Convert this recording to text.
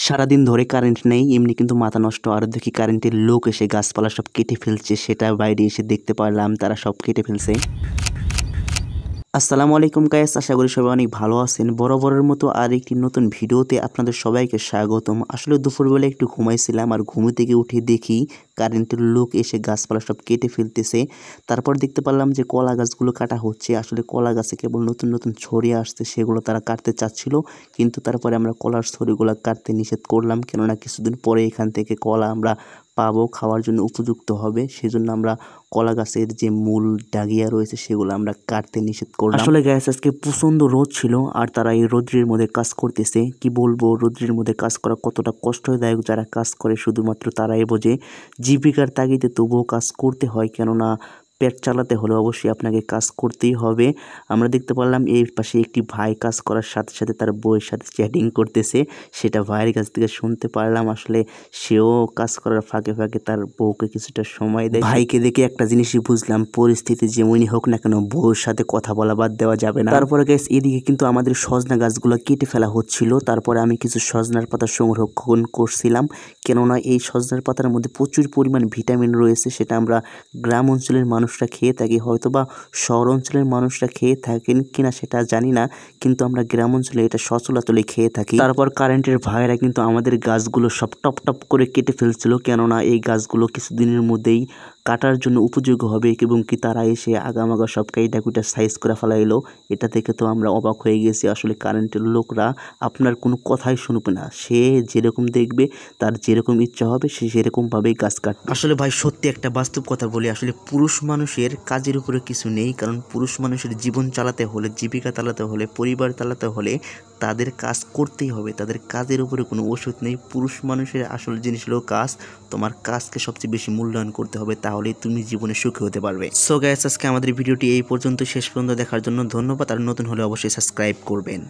সারাদিন ধরে কারেন্ট নেই, এমনি কিন্তু মাথা নষ্ট। আর দেখি কারেন্টের লোক এসে গাছপালা সব কেটে ফেলছে, সেটা বাইরে এসে দেখতে পারলাম তারা সব কেটে ফেলছে। আসসালামু আলাইকুম গাইস, আশা করি সবাই অনেক ভালো আছেন। বরাবরের মতো আর একটি নতুন ভিডিওতে আপনাদের সবাইকে স্বাগতম। আসলে দুপুরবেলা একটু ঘুমাইছিলাম, আর ঘুম থেকে উঠে দেখি কারেন্টের লোক এসে গাছপালা সব কেটে ফেলতেছে। তারপর দেখতে পারলাম যে কলা গাছগুলো কাটা হচ্ছে। আসলে কলা গাছে কেবল নতুন নতুন ছড়ি আসছে, সেগুলো তারা কাটতে চাচ্ছিল, কিন্তু তারপরে আমরা কলার ছড়িগুলো কাটতে নিষেধ করলাম, কেননা কিছুদিন পরে এখান থেকে কলা আমরা পাবো, খাওয়ার জন্য উপযুক্ত হবে। সেজন্য আমরা কলা গাছের যে মূল ডাগিয়া রয়েছে সেগুলো আমরা কাটতে নিষেধ করলাম। আসলে গাছ আজকে প্রচণ্ড রোদ ছিল, আর তারা এই রোদ্রের মধ্যে কাজ করতেছে। কি বলবো, রোদ্রের মধ্যে কাজ করা কতটা কষ্টদায়ক, যারা কাজ করে শুধুমাত্র তারাই বোঝে। জীবিকার তাগিদে তবুও কাজ করতে হয়, কেননা পেট চালাতে হলে অবশ্যই আপনাকে কাজ করতেই হবে। আমরা দেখতে পারলাম এই পাশে একটি ভাই কাজ করার সাথে সাথে তার বউয়ের সাথে চ্যাটিং করতেছে, সেটা ভাইয়ের কাছ থেকে শুনতে পারলাম। আসলে সেও কাজ করার ফাঁকে ফাঁকে তার বউকে কিছুটা সময় দেয়। ভাইকে দেখে একটা জিনিসই বুঝলাম, পরিস্থিতি যেমনই হোক না কেন বউয়ের সাথে কথা বলা বাদ দেওয়া যাবে না। তারপরে গাইস এদিকে কিন্তু আমাদের সজনা গাছগুলো কেটে ফেলা হচ্ছিল। তারপরে আমি কিছু সজনার পাতা সংরক্ষণ করছিলাম, কেননা এই সজনার পাতার মধ্যে প্রচুর পরিমাণ ভিটামিন রয়েছে। সেটা আমরা গ্রাম অঞ্চলের মানুষরা খেয়ে থাকি, হয়তো বা শহর অঞ্চলের মানুষরা খেয়ে থাকেন কিনা সেটা জানি না, কিন্তু আমরা গ্রাম অঞ্চলে এটা সচরাচলে খেয়ে থাকি। তারপর কারেন্টের ভাইরা কিন্তু আমাদের গাছগুলো সব টপ টপ করে কেটে ফেলছিল, কেননা এই গাছগুলো কিছুদিনের মধ্যেই কাটার জন্য উপযোগী হবে, এবং কি তারা এসে আগামাগা সব কাইটা সাইজ করে ফেলাইলো। এটা থেকে তো আমরা অবাক হয়ে গেছি। আসলে কারেন্টের লোকরা আপনার কোনো কথাই শুনবে না, সে যেরকম দেখবে, তার যেরকম ইচ্ছা হবে সে সেরকমভাবেই গাছ কাটবে। আসলে ভাই সত্যি একটা বাস্তব কথা বলি, আসলে পুরুষ মানুষের কাজের উপরে কিছু নেই, কারণ পুরুষ মানুষের জীবন চালাতে হলে, জীবিকা চালাতে হলে, পরিবার চালাতে হলে তাদের কাজ করতেই হবে। তাদের কাজের উপরে কোনো ওষুধ নেই। পুরুষ মানুষের আসল জিনিস হলো কাজ। তোমার কাজকে সবচেয়ে বেশি মূল্যায়ন করতে হবে, তাহলেই তুমি জীবনে সুখী হতে পারবে। সো গাইস, আজকে আমাদের ভিডিওটি এই পর্যন্ত। শেষ পর্যন্ত দেখার জন্য ধন্যবাদ। আর নতুন হলে অবশ্যই সাবস্ক্রাইব করবেন।